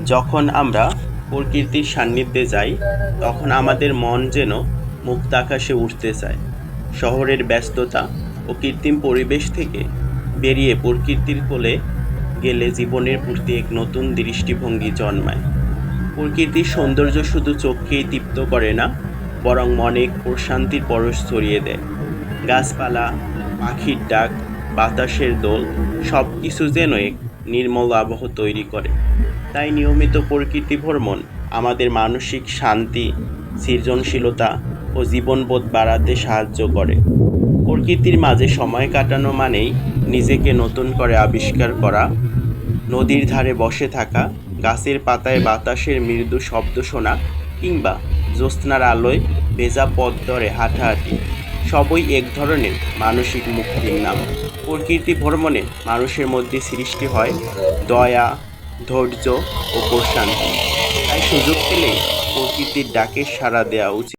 যখন আমরা প্রকৃতির সান্নিধ্যে যাই তখন আমাদের মন যেন মুক্ত আকাশে উঠতে চায়। শহরের ব্যস্ততা ও কৃত্রিম পরিবেশ থেকে বেরিয়ে প্রকৃতির কোলে গেলে জীবনের প্রতি এক নতুন দৃষ্টিভঙ্গি জন্মায়। প্রকৃতির সৌন্দর্য শুধু চোখকেই তৃপ্ত করে না, বরং মনে এক প্রশান্তির পরশ ছড়িয়ে দেয়। গাছপালা, পাখির ডাক, বাতাসের দোল সব কিছু যেন এক নির্মল আবহ তৈরি করে। তাই নিয়মিত প্রকৃতি ভ্রমণ আমাদের মানসিক শান্তি, সৃজনশীলতা ও জীবনবোধ বাড়াতে সাহায্য করে। প্রকৃতির মাঝে সময় কাটানো মানেই নিজেকে নতুন করে আবিষ্কার করা। নদীর ধারে বসে থাকা, গাছের পাতায় বাতাসের মৃদু শব্দ শোনা কিংবা জ্যোৎস্নার আলোয় ভেজা পথ ধরে হাঁটাহাঁটি সবই এক ধরনের মানসিক মুক্তির নাম। প্রকৃতি ভ্রমণে মানুষের মধ্যে সৃষ্টি হয় দয়া, ধৈর্য ও প্রশান্তি। তাই সুযোগ পেলেই প্রকৃতির ডাকে সাড়া দেওয়া উচিত।